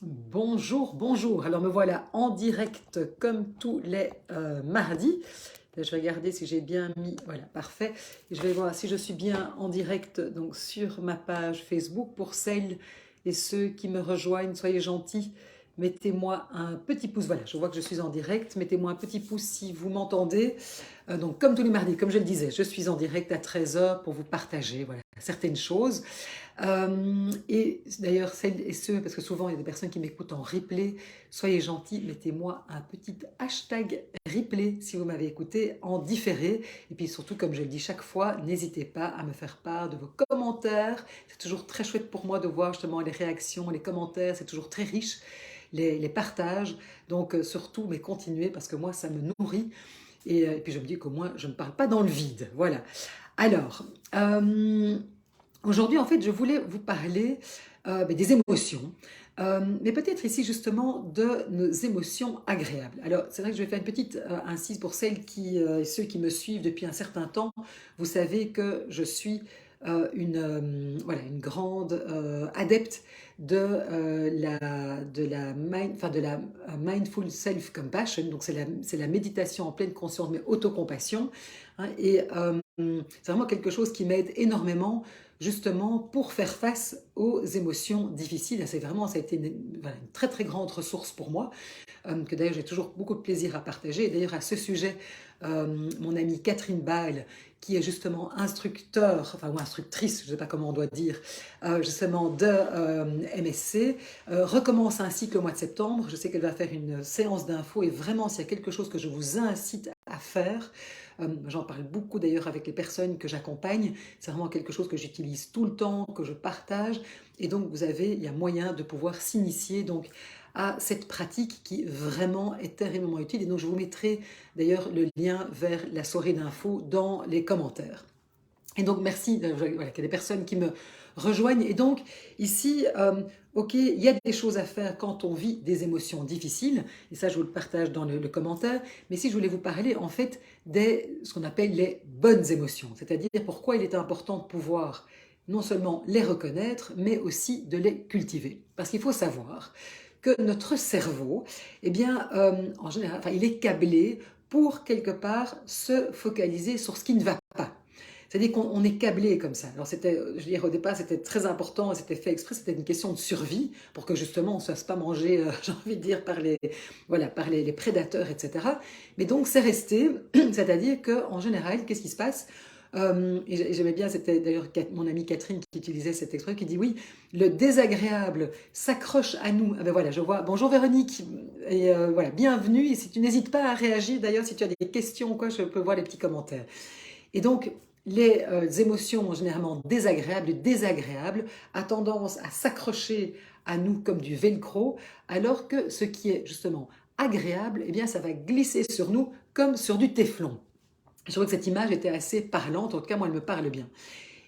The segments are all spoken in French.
Bonjour, bonjour. Alors me voilà en direct comme tous les mardis. Là, je vais regarder si j'ai bien mis, voilà, parfait. Et je vais voir si je suis bien en direct donc sur ma page Facebook. Pour celles et ceux qui me rejoignent, soyez gentils, mettez-moi un petit pouce. Voilà, je vois que je suis en direct. Mettez-moi un petit pouce si vous m'entendez. Donc comme tous les mardis, comme je le disais, je suis en direct à 13 heures pour vous partager voilà, certaines choses. Et d'ailleurs, celles et ceux, parce que souvent il y a des personnes qui m'écoutent en replay, soyez gentils, mettez-moi un petit hashtag replay si vous m'avez écouté en différé. Et puis surtout, comme je le dis chaque fois, n'hésitez pas à me faire part de vos commentaires. C'est toujours très chouette pour moi de voir justement les réactions, les commentaires, c'est toujours très riche, les partages. Donc surtout, mais continuez parce que moi, ça me nourrit. Et puis je me dis qu'au moins, je ne parle pas dans le vide. Voilà. Alors, aujourd'hui, en fait, je voulais vous parler des émotions, mais peut-être ici justement de nos émotions agréables. Alors, c'est vrai que je vais faire une petite incise pour celles et ceux qui me suivent depuis un certain temps. Vous savez que je suis voilà, une grande adepte de la mindful self-compassion. Donc, c'est la méditation en pleine conscience, mais autocompassion. Hein, et c'est vraiment quelque chose qui m'aide énormément justement pour faire face aux émotions difficiles. Ça a été voilà, une très très grande ressource pour moi, que d'ailleurs j'ai toujours beaucoup de plaisir à partager. Et d'ailleurs à ce sujet, mon amie Catherine Bale, qui est justement instructeur, enfin ou instructrice, je ne sais pas comment on doit dire, justement de MSC, recommence un cycle au mois de septembre. Je sais qu'elle va faire une séance d'infos et vraiment s'il y a quelque chose que je vous incite à faire, j'en parle beaucoup d'ailleurs avec les personnes que j'accompagne, c'est vraiment quelque chose que j'utilise tout le temps, que je partage, et donc il y a moyen de pouvoir s'initier donc à cette pratique qui vraiment est terriblement utile. Et donc je vous mettrai d'ailleurs le lien vers la soirée d'infos dans les commentaires. Et donc merci voilà, qu'il y a des personnes qui me rejoignent. Et donc ici, ok, il y a des choses à faire quand on vit des émotions difficiles, et ça je vous le partage dans le commentaire, mais si je voulais vous parler en fait ce qu'on appelle les bonnes émotions, c'est-à-dire pourquoi il est important de pouvoir non seulement les reconnaître, mais aussi de les cultiver. Parce qu'il faut savoir que notre cerveau, eh bien, en général, enfin, il est câblé pour quelque part se focaliser sur ce qui ne va pas. C'est-à-dire qu'on est câblé comme ça. Alors c'était, je veux dire, au départ, c'était très important, c'était fait exprès, c'était une question de survie pour que justement on ne se fasse pas manger, j'ai envie de dire, voilà, par les prédateurs, etc. Mais donc c'est resté, c'est-à-dire qu'en général, qu'est-ce qui se passe? Et j'aimais bien, c'était d'ailleurs mon amie Catherine qui utilisait cette expression, qui dit oui, le désagréable s'accroche à nous. Ah ben voilà, je vois. Bonjour Véronique, et voilà, bienvenue. Et si tu n'hésites pas à réagir, d'ailleurs, si tu as des questions ou quoi, je peux voir les petits commentaires. Et donc, les émotions généralement désagréables, le désagréable a tendance à s'accrocher à nous comme du velcro, alors que ce qui est justement agréable, eh bien, ça va glisser sur nous comme sur du téflon. Je trouvais que cette image était assez parlante, en tout cas moi elle me parle bien.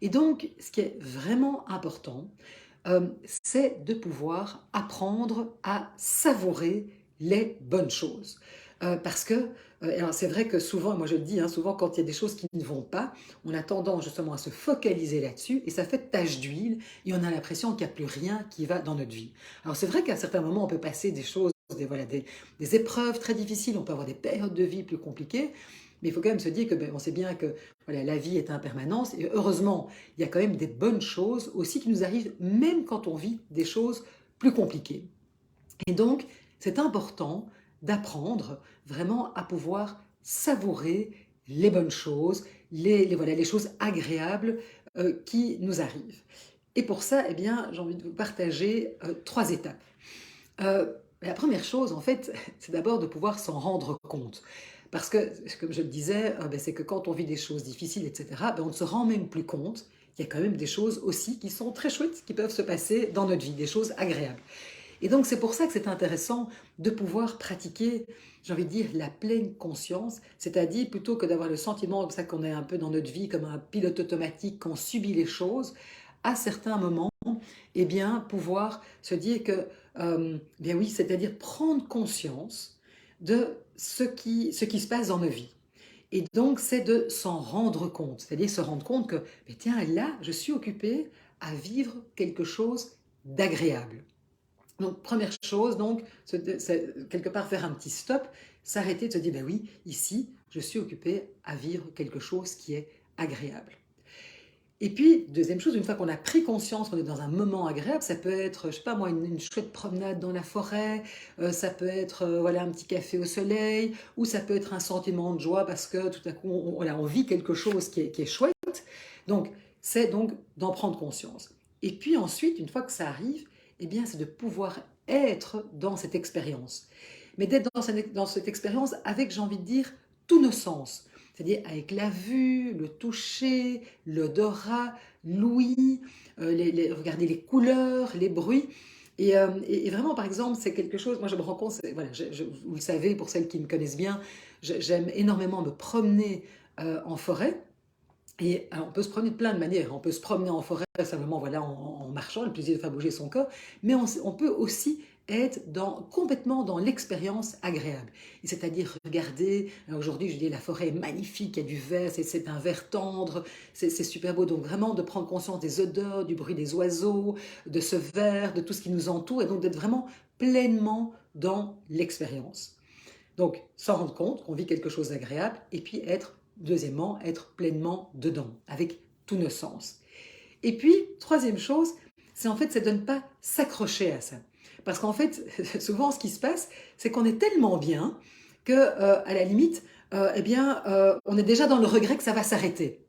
Et donc, ce qui est vraiment important, c'est de pouvoir apprendre à savourer les bonnes choses. Parce que, alors c'est vrai que souvent, moi je le dis, hein, souvent quand il y a des choses qui ne vont pas, on a tendance justement à se focaliser là-dessus et ça fait tache d'huile et on a l'impression qu'il n'y a plus rien qui va dans notre vie. Alors c'est vrai qu'à certains moments, on peut passer des choses, voilà, des épreuves très difficiles, on peut avoir des périodes de vie plus compliquées, mais il faut quand même se dire que on sait bien que voilà, la vie est impermanence et heureusement, il y a quand même des bonnes choses aussi qui nous arrivent même quand on vit des choses plus compliquées. Et donc, c'est important d'apprendre vraiment à pouvoir savourer les bonnes choses, voilà, les choses agréables qui nous arrivent. Et pour ça, eh bien, j'ai envie de vous partager 3 étapes. La première chose, en fait, c'est d'abord de pouvoir s'en rendre compte. Parce que, comme je le disais, c'est que quand on vit des choses difficiles, etc., on ne se rend même plus compte qu'il y a quand même des choses aussi qui sont très chouettes, qui peuvent se passer dans notre vie, des choses agréables. Et donc c'est pour ça que c'est intéressant de pouvoir pratiquer, j'ai envie de dire, la pleine conscience, c'est-à-dire plutôt que d'avoir le sentiment comme ça qu'on est un peu dans notre vie comme un pilote automatique, qu'on subit les choses, à certains moments, eh bien pouvoir se dire que, bien oui, c'est-à-dire prendre conscience de ce qui se passe dans nos vies. Et donc, c'est de s'en rendre compte, c'est-à-dire se rendre compte que, mais tiens, là, je suis occupée à vivre quelque chose d'agréable. Donc, première chose, donc, quelque part faire un petit stop, s'arrêter de se dire, ben oui, ici, je suis occupé à vivre quelque chose qui est agréable. Et puis, deuxième chose, une fois qu'on a pris conscience qu'on est dans un moment agréable, ça peut être, je sais pas moi, une chouette promenade dans la forêt, ça peut être voilà, un petit café au soleil, ou ça peut être un sentiment de joie parce que tout à coup, voilà, on vit quelque chose qui est chouette. Donc, c'est donc d'en prendre conscience. Et puis ensuite, une fois que ça arrive, eh bien, c'est de pouvoir être dans cette expérience. Mais d'être dans cette expérience avec, j'ai envie de dire, tous nos sens. C'est-à-dire avec la vue, le toucher, l'odorat, l'ouïe, regarder les couleurs, les bruits. Et vraiment, par exemple, c'est quelque chose, moi je me rends compte, voilà, vous le savez, pour celles qui me connaissent bien, j'aime énormément me promener en forêt. Et alors, on peut se promener de plein de manières. On peut se promener en forêt simplement voilà, en marchant, le plaisir de faire bouger son corps, mais on peut aussi être complètement dans l'expérience agréable. C'est-à-dire regarder, aujourd'hui je dis la forêt est magnifique, il y a du vert, c'est un vert tendre, c'est super beau. Donc vraiment de prendre conscience des odeurs, du bruit des oiseaux, de ce vert, de tout ce qui nous entoure, et donc d'être vraiment pleinement dans l'expérience. Donc, s'en rendre compte qu'on vit quelque chose d'agréable et puis deuxièmement, être pleinement dedans, avec tous nos sens. Et puis, troisième chose, c'est en fait, c'est de ne pas s'accrocher à ça. Parce qu'en fait, souvent, ce qui se passe, c'est qu'on est tellement bien que, à la limite, on est déjà dans le regret que ça va s'arrêter.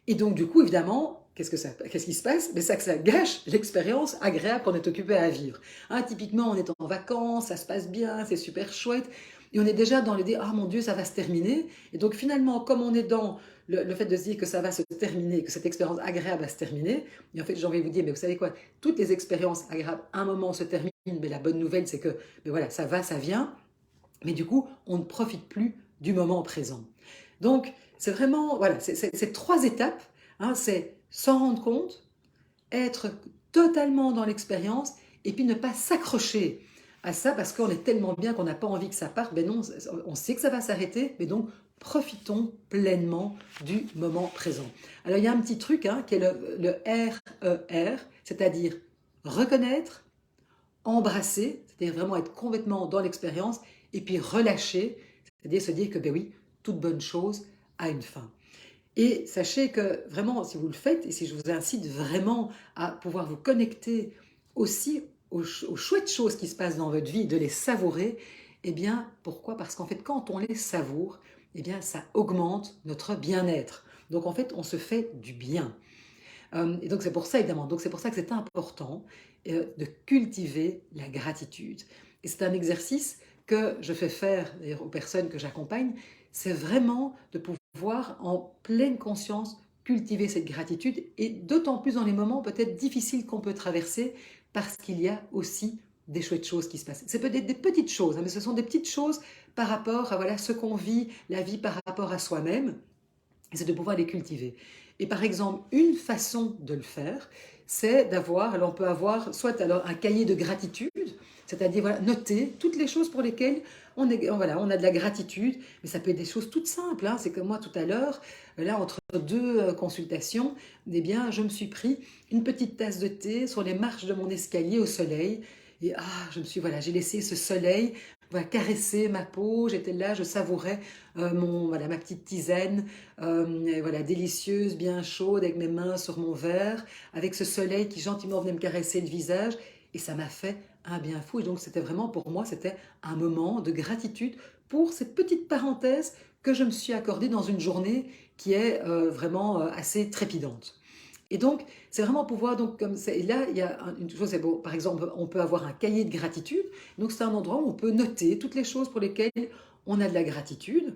Et donc, du coup, évidemment, qu'est-ce qui se passe? Mais ça, que ça gâche l'expérience agréable qu'on est occupé à vivre. Hein, typiquement, on est en vacances, ça se passe bien, c'est super chouette, et on est déjà dans l'idée, ah mon Dieu, ça va se terminer. Et donc, finalement, comme on est dans le fait de se dire que ça va se terminer, que cette expérience agréable va se terminer, et en fait, j'ai envie de vous dire, mais vous savez quoi, toutes les expériences agréables, à un moment se terminent, mais la bonne nouvelle, c'est que, mais voilà, ça va, ça vient, mais du coup, on ne profite plus du moment présent. Donc, c'est vraiment, voilà, c'est trois étapes. Hein, c'est s'en rendre compte, être totalement dans l'expérience et puis ne pas s'accrocher à ça parce qu'on est tellement bien qu'on n'a pas envie que ça parte. Ben non, on sait que ça va s'arrêter, mais donc profitons pleinement du moment présent. Alors, il y a un petit truc hein, qui est le RER, c'est-à-dire reconnaître, embrasser, c'est-à-dire vraiment être complètement dans l'expérience, et puis relâcher, c'est-à-dire se dire que, ben oui, toute bonne chose a une fin. Et sachez que vraiment, si vous le faites, et si je vous incite vraiment à pouvoir vous connecter aussi aux chouettes choses qui se passent dans votre vie, de les savourer, eh bien, pourquoi? Parce qu'en fait, quand on les savoure, eh bien, ça augmente notre bien-être. Donc, en fait, on se fait du bien. Et donc c'est pour ça évidemment, donc c'est pour ça que c'est important de cultiver la gratitude. Et c'est un exercice que je fais faire d'ailleurs aux personnes que j'accompagne, c'est vraiment de pouvoir en pleine conscience cultiver cette gratitude et d'autant plus dans les moments peut-être difficiles qu'on peut traverser parce qu'il y a aussi des chouettes choses qui se passent. C'est peut-être des petites choses, hein, mais ce sont des petites choses par rapport à voilà, ce qu'on vit, la vie par rapport à soi-même et c'est de pouvoir les cultiver. Et par exemple, une façon de le faire, c'est d'avoir, alors on peut avoir soit alors un cahier de gratitude, c'est-à-dire voilà, noter toutes les choses pour lesquelles voilà, on a de la gratitude, mais ça peut être des choses toutes simples. Hein. C'est comme moi tout à l'heure, là entre deux consultations, eh bien, je me suis pris une petite tasse de thé sur les marches de mon escalier au soleil. Et voilà, j'ai laissé ce soleil voilà, caresser ma peau, j'étais là, je savourais voilà, ma petite tisane, voilà, délicieuse, bien chaude, avec mes mains sur mon verre, avec ce soleil qui gentiment venait me caresser le visage, et ça m'a fait un bien fou. Et donc c'était vraiment pour moi, c'était un moment de gratitude pour cette petite parenthèse que je me suis accordée dans une journée qui est vraiment assez trépidante. Et donc, c'est vraiment pouvoir, donc, comme ça, et là, il y a une chose, c'est bon, par exemple, on peut avoir un cahier de gratitude, donc c'est un endroit où on peut noter toutes les choses pour lesquelles on a de la gratitude,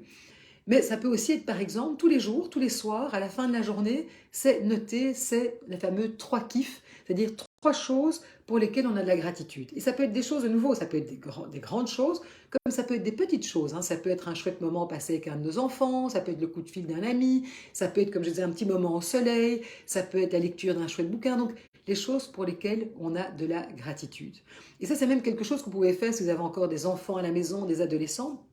mais ça peut aussi être, par exemple, tous les jours, tous les soirs, à la fin de la journée, c'est noter, c'est les fameux trois kiffs, c'est-à-dire trois choses pour lesquelles on a de la gratitude. Et ça peut être des choses de nouveau, ça peut être des grandes choses, comme ça peut être des petites choses. Hein. Ça peut être un chouette moment passé avec un de nos enfants, ça peut être le coup de fil d'un ami, ça peut être, comme je disais, un petit moment au soleil, ça peut être la lecture d'un chouette bouquin. Donc, les choses pour lesquelles on a de la gratitude. Et ça, c'est même quelque chose que vous pouvez faire si vous avez encore des enfants à la maison, des adolescents.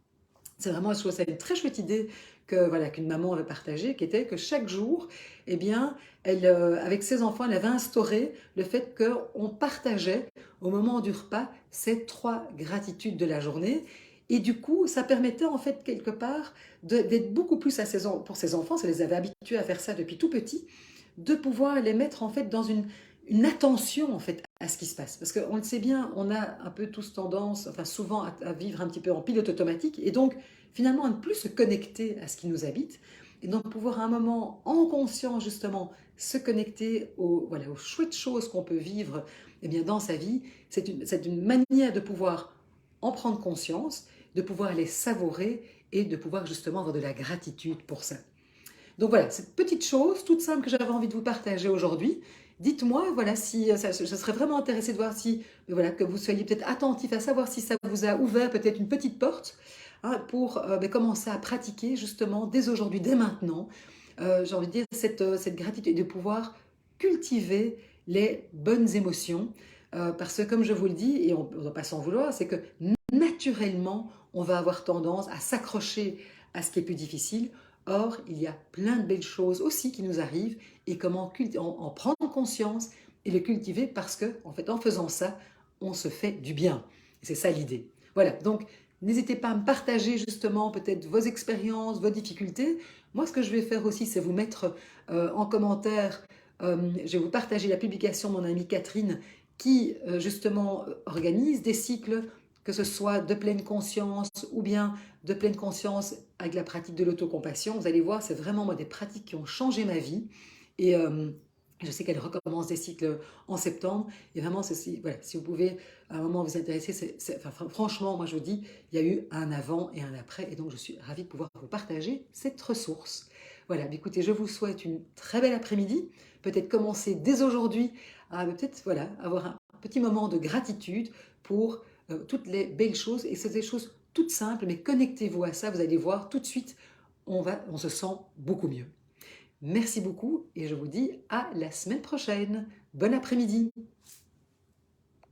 C'est vraiment, je trouve ça une très chouette idée que voilà qu'une maman avait partagée, qui était que chaque jour, eh bien, elle, avec ses enfants, elle avait instauré le fait qu'on partageait au moment du repas ces trois gratitudes de la journée. Et du coup, ça permettait en fait quelque part d'être beaucoup plus pour ses enfants, ça les avait habitués à faire ça depuis tout petit, de pouvoir les mettre en fait dans une attention en fait à ce qui se passe. Parce qu'on le sait bien, on a un peu tous tendance, enfin souvent à vivre un petit peu en pilote automatique et donc finalement à ne plus se connecter à ce qui nous habite et donc pouvoir à un moment en conscience justement se connecter voilà, aux chouettes choses qu'on peut vivre eh bien, dans sa vie. C'est une manière de pouvoir en prendre conscience, de pouvoir les savourer et de pouvoir justement avoir de la gratitude pour ça. Donc voilà, cette petite chose toute simple que j'avais envie de vous partager aujourd'hui. Dites-moi, voilà, si je serais vraiment intéressée de voir si, voilà, que vous soyez peut-être attentif à savoir si ça vous a ouvert peut-être une petite porte hein, pour commencer à pratiquer justement dès aujourd'hui, dès maintenant. J'ai envie de dire cette gratitude et de pouvoir cultiver les bonnes émotions. Parce que comme je vous le dis, et on ne doit pas s'en vouloir, c'est que naturellement, on va avoir tendance à s'accrocher à ce qui est plus difficile. Or, il y a plein de belles choses aussi qui nous arrivent et comment en prendre conscience et les cultiver parce que, en fait, en faisant ça, on se fait du bien. Et c'est ça l'idée. Voilà, donc n'hésitez pas à me partager justement peut-être vos expériences, vos difficultés. Moi, ce que je vais faire aussi, c'est vous mettre en commentaire, je vais vous partager la publication de mon amie Catherine qui justement organise des cycles, que ce soit de pleine conscience ou bien de pleine conscience avec la pratique de l'autocompassion. Vous allez voir, c'est vraiment moi des pratiques qui ont changé ma vie. Et je sais qu'elle recommence des cycles en septembre. Et vraiment, voilà, si vous pouvez à un moment vous intéresser, enfin, franchement, moi je vous dis, il y a eu un avant et un après. Et donc, je suis ravie de pouvoir vous partager cette ressource. Voilà, écoutez, je vous souhaite une très belle après-midi. Peut-être commencer dès aujourd'hui à peut-être voilà, avoir un petit moment de gratitude pour toutes les belles choses. Et c'est des choses toutes simples, mais connectez-vous à ça, vous allez voir tout de suite, on se sent beaucoup mieux. Merci beaucoup et je vous dis à la semaine prochaine. Bon après-midi.